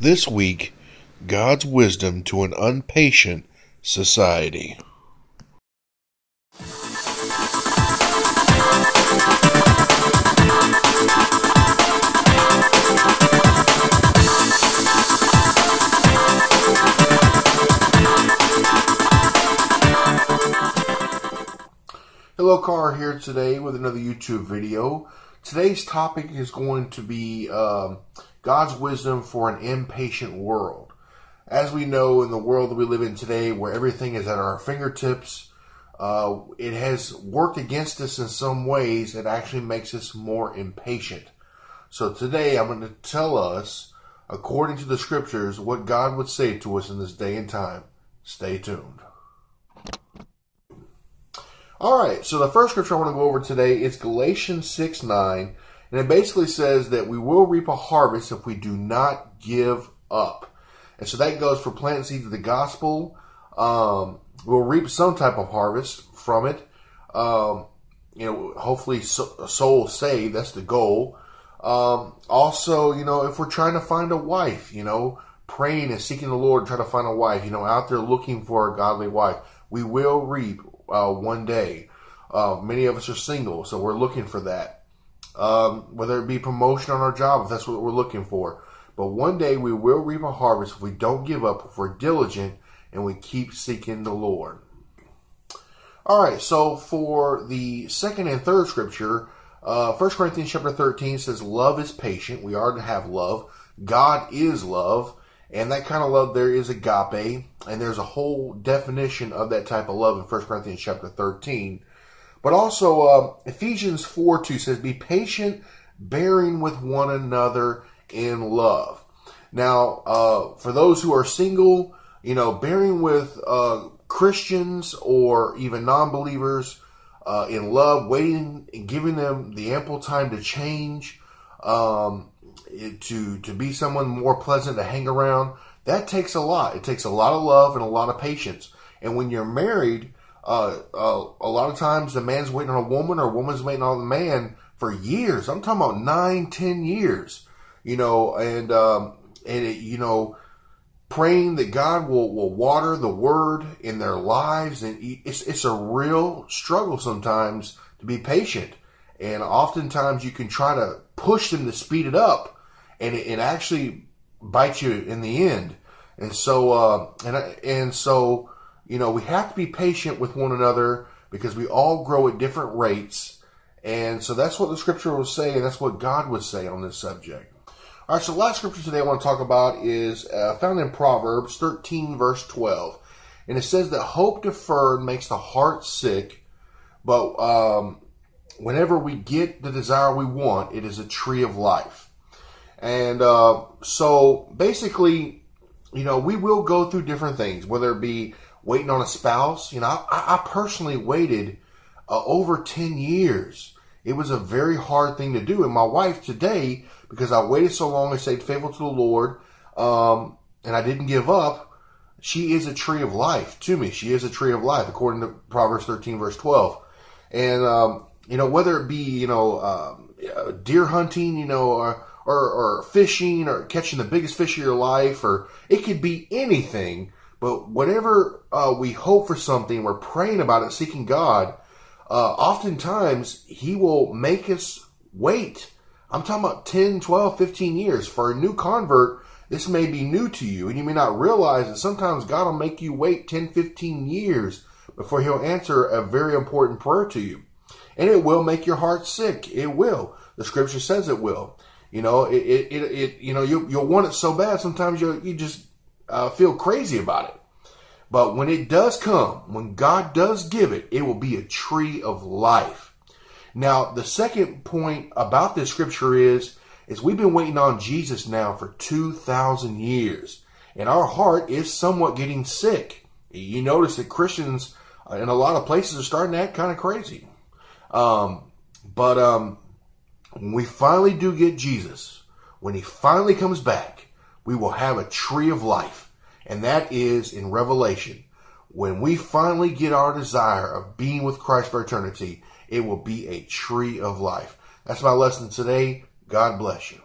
This week, God's wisdom to an unpatient society. Hello, Carr here today with another YouTube video. Today's topic is going to be God's wisdom for an impatient world. As we know, in the world that we live in today, where everything is at our fingertips, it has worked against us in some ways. It actually makes us more impatient. So today I'm going to tell us, according to the scriptures, what God would say to us in this day and time. Stay tuned. Alright, so the first scripture I want to go over today is Galatians 6:9, and it basically says that we will reap a harvest if we do not give up. And so that goes for planting seeds of the gospel. We'll reap some type of harvest from it. Hopefully a soul saved, that's the goal. Also, if we're trying to find a wife, praying and seeking the Lord, trying to find a wife, out there looking for a godly wife, we will reap one day. Many of us are single, so we're looking for that. Whether it be promotion on our job, if that's what we're looking for. But one day we will reap a harvest if we don't give up, if we're diligent, and we keep seeking the Lord. Alright, so for the second and third scripture, 1 Corinthians chapter 13 says, love is patient. We are to have love. God is love. And that kind of love there is agape. And there's a whole definition of that type of love in 1 Corinthians chapter 13. But also Ephesians 4:2 says, be patient, bearing with one another in love. Now, for those who are single, bearing with Christians or even non-believers in love, waiting and giving them the ample time to change, to be someone more pleasant to hang around, that takes a lot. It takes a lot of love and a lot of patience. And when you're married, a lot of times the man's waiting on a woman or a woman's waiting on the man for years. I'm talking about 9-10 years, praying that God will water the word in their lives. And it's a real struggle sometimes to be patient. And oftentimes you can try to push them to speed it up, and it actually bites you in the end. And so, we have to be patient with one another because we all grow at different rates. And so that's what the scripture will say, and that's what God would say on this subject. All right, so the last scripture today I want to talk about is found in Proverbs 13, verse 12. And it says that hope deferred makes the heart sick, but whenever we get the desire we want, it is a tree of life. And so basically, we will go through different things, whether it be waiting on a spouse. I personally waited over 10 years. It was a very hard thing to do. And my wife today, because I waited so long and stayed faithful to the Lord, and I didn't give up, she is a tree of life to me. She is a tree of life, according to Proverbs 13, verse 12. And, whether it be, deer hunting, or fishing, or catching the biggest fish of your life, or it could be anything. But whenever we hope for something, we're praying about it, seeking God, oftentimes He will make us wait. I'm talking about 10, 12, 15 years. For a new convert, this may be new to you, and you may not realize that sometimes God will make you wait 10, 15 years before He'll answer a very important prayer to you. And it will make your heart sick. It will. The scripture says it will. You'll want it so bad, sometimes you just feel crazy about it. But when it does come, when God does give it, it will be a tree of life. Now, the second point about this scripture is we've been waiting on Jesus now for 2,000 years. And our heart is somewhat getting sick. You notice that Christians in a lot of places are starting to act kind of crazy. When we finally do get Jesus, when He finally comes back, we will have a tree of life. And that is in Revelation. When we finally get our desire of being with Christ for eternity, it will be a tree of life. That's my lesson today. God bless you.